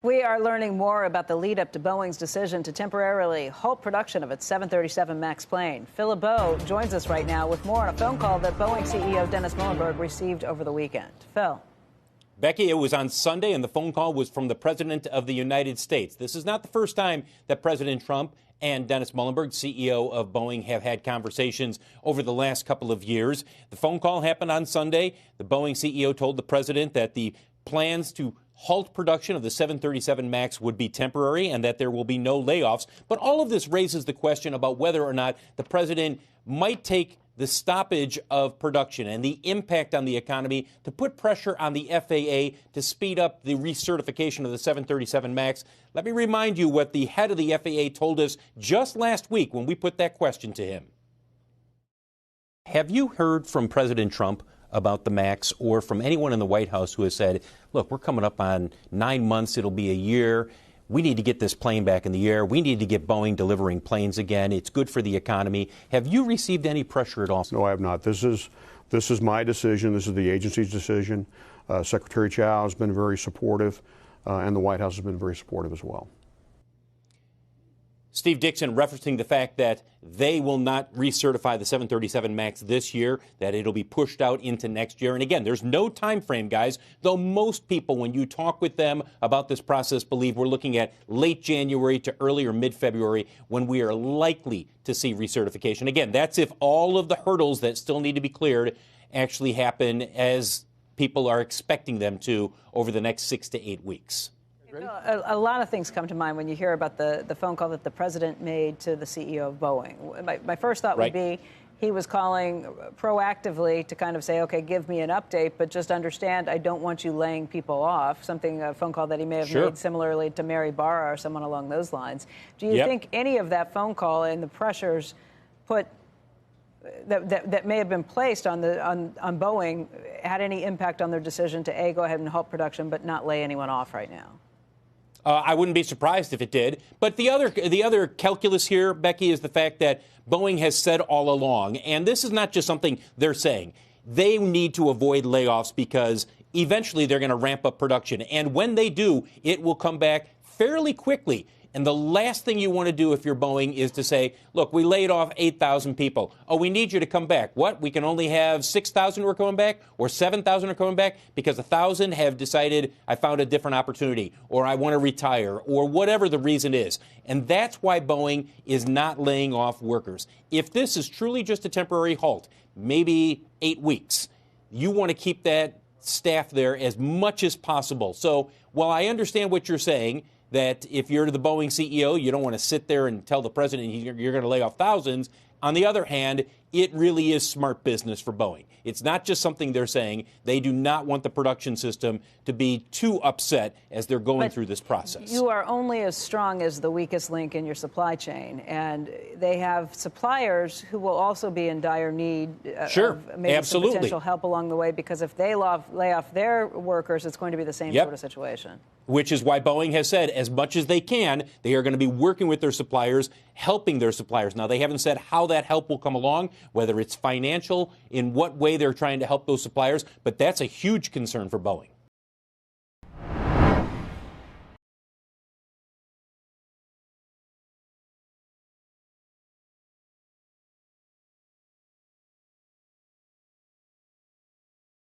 We are learning more about the lead up to Boeing's decision to temporarily halt production of its 737 MAX plane. Phil LeBeau joins us right now with more on a phone call that Boeing CEO Dennis Muilenburg received over the weekend. Phil. Becky, it was on Sunday, and the phone call was from the President of the United States. This is not the first time that President Trump and Dennis Muilenburg, CEO of Boeing, have had conversations over the last couple of years. The phone call happened on Sunday. The Boeing CEO told the president that the plans to halt production of the 737 MAX would be temporary and that there will be no layoffs. But all of this raises the question about whether or not the president might take the stoppage of production and the impact on the economy to put pressure on the FAA to speed up the recertification of the 737 MAX. Let me remind you what the head of the FAA told us just last week when we put that question to him. Have you heard from President Trump about the MAX or from anyone in the White House who has said, look, we're coming up on 9 months, it'll be a year. We need to get this plane back in the air. We need to get Boeing delivering planes again. It's good for the economy. Have you received any pressure at all? No, I have not. This is my decision. This is the agency's decision. Secretary Chow has been very supportive, and the White House has been very supportive as well. Steve Dixon referencing the fact that they will not recertify the 737 MAX this year, that it'll be pushed out into next year. And again, there's no time frame, guys, though most people, when you talk with them about this process, believe we're looking at late January to early or mid-February when we are likely to see recertification. Again, that's if all of the hurdles that still need to be cleared actually happen as people are expecting them to over the next 6 to 8 weeks. A lot of things come to mind when you hear about the phone call that the president made to the CEO of Boeing. My first thought would be he was calling proactively to kind of say, OK, give me an update, but just understand I don't want you laying people off, a phone call that he may have made similarly to Mary Barra or someone along those lines. Do you think any of that phone call and the pressures that may have been placed on Boeing had any impact on their decision to, A, go ahead and halt production but not lay anyone off right now? I wouldn't be surprised if it did. But the other calculus here, Becky, is the fact that Boeing has said all along, and this is not just something they're saying, they need to avoid layoffs because eventually they're going to ramp up production. And when they do, it will come back fairly quickly. And the last thing you want to do if you're Boeing is to say, look, we laid off 8,000 people. Oh, we need you to come back. What? We can only have 6,000 who are coming back or 7,000 are coming back because 1,000 have decided I found a different opportunity or I want to retire or whatever the reason is. And that's why Boeing is not laying off workers. If this is truly just a temporary halt, maybe 8 weeks, you want to keep that staff there as much as possible. So while I understand what you're saying, that if you're the Boeing CEO, you don't want to sit there and tell the president you're going to lay off thousands. On the other hand, it really is smart business for Boeing. It's not just something they're saying. They do not want the production system to be too upset as they're going through this process. You are only as strong as the weakest link in your supply chain. And they have suppliers who will also be in dire need of maybe some potential help along the way, because if they lay off their workers, it's going to be the same sort of situation. Which is why Boeing has said, as much as they can, they are going to be working with their suppliers, helping their suppliers. Now, they haven't said how that help will come along, whether it's financial, in what way they're trying to help those suppliers, but that's a huge concern for Boeing.